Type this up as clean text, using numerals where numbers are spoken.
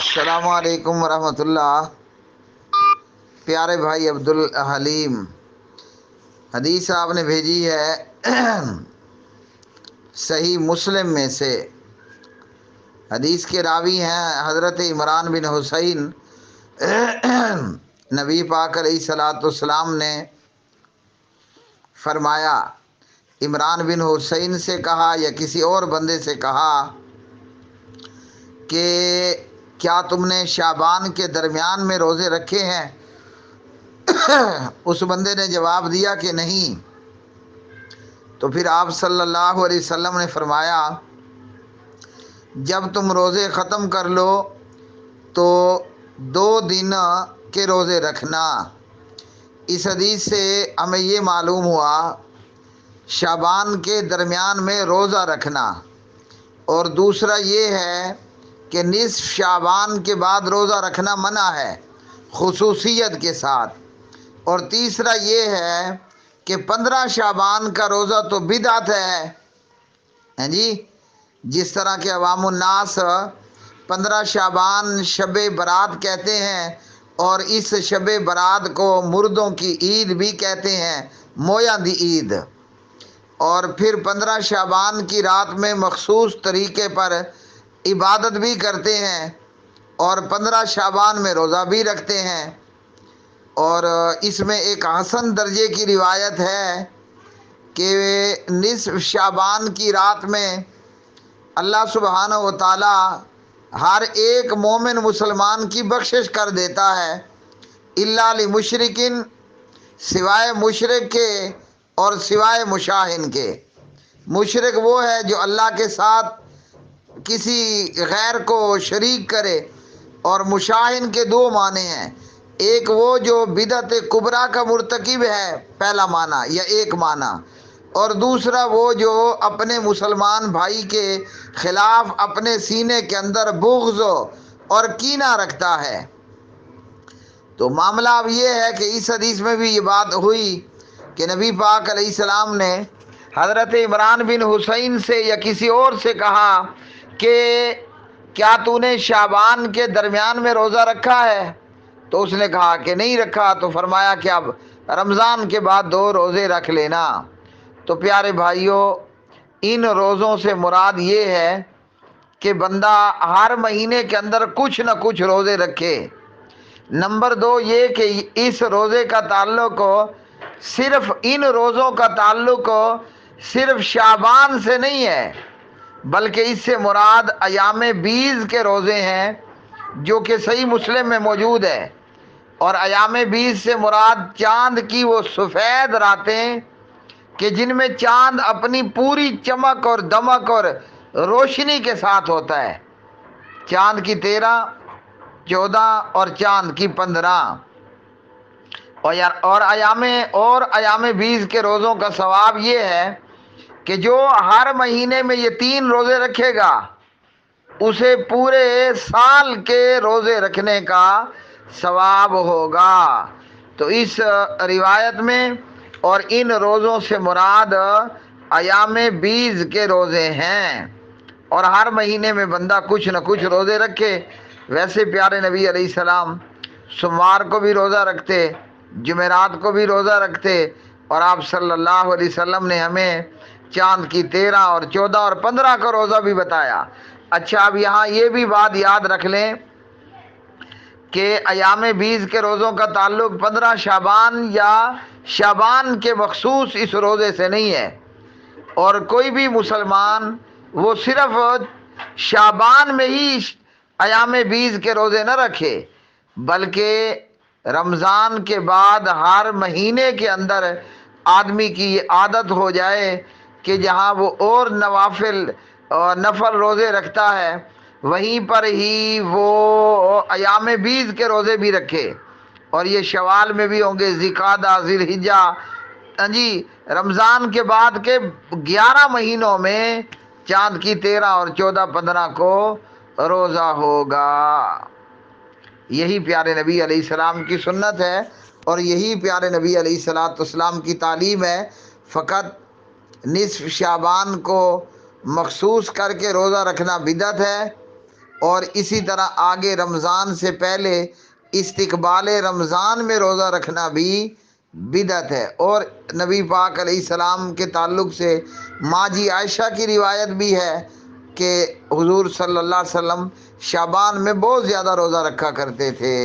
السلام علیکم ورحمۃ اللہ۔ پیارے بھائی عبدالحلیم، حدیث آپ نے بھیجی ہے صحیح مسلم میں سے۔ حدیث کے راوی ہیں حضرت عمران بن حسین۔ نبی پاک علیہ الصلاۃ والسلام نے فرمایا، عمران بن حسین سے کہا یا کسی اور بندے سے کہا کہ کیا تم نے شعبان کے درمیان میں روزے رکھے ہیں؟ اس بندے نے جواب دیا کہ نہیں۔ تو پھر آپ صلی اللہ علیہ وسلم نے فرمایا، جب تم روزے ختم کر لو تو 2 دن کے روزے رکھنا۔ اس حدیث سے ہمیں یہ معلوم ہوا شعبان کے درمیان میں روزہ رکھنا، اور دوسرا یہ ہے کہ نصف شعبان کے بعد روزہ رکھنا منع ہے خصوصیت کے ساتھ، اور تیسرا یہ ہے کہ 15 شعبان کا روزہ تو بدعت ہے جی، جس طرح کہ عوام الناس 15 شعبان شب برات کہتے ہیں، اور اس شب برات کو مردوں کی عید بھی کہتے ہیں، مویاں دی عید۔ اور پھر 15 شعبان کی رات میں مخصوص طریقے پر عبادت بھی کرتے ہیں، اور 15 شعبان میں روزہ بھی رکھتے ہیں۔ اور اس میں ایک حسن درجے کی روایت ہے کہ نصف شعبان کی رات میں اللہ سبحانہ و تعالی ہر ایک مومن مسلمان کی بخشش کر دیتا ہے، الا لمشرکن، سوائے مشرک کے اور سوائے مشاہن کے۔ مشرک وہ ہے جو اللہ کے ساتھ کسی غیر کو شریک کرے، اور مشاہن کے 2 معنی ہیں، ایک وہ جو بدعت کبریٰ کا مرتکب ہے، پہلا معنی یا ایک معنی، اور دوسرا وہ جو اپنے مسلمان بھائی کے خلاف اپنے سینے کے اندر بغض اور کینہ رکھتا ہے۔ تو معاملہ اب یہ ہے کہ اس حدیث میں بھی یہ بات ہوئی کہ نبی پاک علیہ السلام نے حضرت عمران بن حسین سے یا کسی اور سے کہا کہ کیا تو نے شعبان کے درمیان میں روزہ رکھا ہے؟ تو اس نے کہا کہ نہیں رکھا۔ تو فرمایا کہ اب رمضان کے بعد 2 روزے رکھ لینا۔ تو پیارے بھائیوں، ان روزوں سے مراد یہ ہے کہ بندہ ہر مہینے کے اندر کچھ نہ کچھ روزے رکھے۔ نمبر 2 یہ کہ اس روزے کا تعلق صرف ان روزوں کا تعلق صرف شعبان سے نہیں ہے، بلکہ اس سے مراد ایام بیض کے روزے ہیں جو کہ صحیح مسلم میں موجود ہے، اور ایام بیض سے مراد چاند کی وہ سفید راتیں کہ جن میں چاند اپنی پوری چمک اور دمک اور روشنی کے ساتھ ہوتا ہے، چاند کی 13، 14 اور چاند کی 15۔ اور ایام بیض کے روزوں کا ثواب یہ ہے کہ جو ہر مہینے میں یہ 3 روزے رکھے گا اسے پورے سال کے روزے رکھنے کا ثواب ہوگا۔ تو اس روایت میں اور ان روزوں سے مراد ایام بیض کے روزے ہیں، اور ہر مہینے میں بندہ کچھ نہ کچھ روزے رکھے۔ ویسے پیارے نبی علیہ السلام سوموار کو بھی روزہ رکھتے، جمعرات کو بھی روزہ رکھتے، اور آپ صلی اللہ علیہ وسلم نے ہمیں چاند کی 13 اور 14 اور 15 کا روزہ بھی بتایا۔ اچھا، اب یہاں یہ بھی بات یاد رکھ لیں کہ ایام بیض کے روزوں کا تعلق 15 شعبان یا شعبان کے مخصوص اس روزے سے نہیں ہے، اور کوئی بھی مسلمان وہ صرف شعبان میں ہی ایام بیض کے روزے نہ رکھے، بلکہ رمضان کے بعد ہر مہینے کے اندر آدمی کی یہ عادت ہو جائے کہ جہاں وہ اور نفل روزے رکھتا ہے وہیں پر ہی وہ ایام بیض کے روزے بھی رکھے، اور یہ شوال میں بھی ہوں گے، ذوالقعدہ، ذی الحجہ، جی رمضان کے بعد کے 11 مہینوں میں چاند کی 13 اور 14، 15 کو روزہ ہوگا۔ یہی پیارے نبی علیہ السلام کی سنت ہے، اور یہی پیارے نبی علیہ السلام کی تعلیم ہے۔ فقط نصف شعبان کو مخصوص کر کے روزہ رکھنا بدعت ہے، اور اسی طرح آگے رمضان سے پہلے استقبال رمضان میں روزہ رکھنا بھی بدعت ہے۔ اور نبی پاک علیہ السلام کے تعلق سے ماں جی عائشہ کی روایت بھی ہے کہ حضور صلی اللہ علیہ وسلم شعبان میں بہت زیادہ روزہ رکھا کرتے تھے۔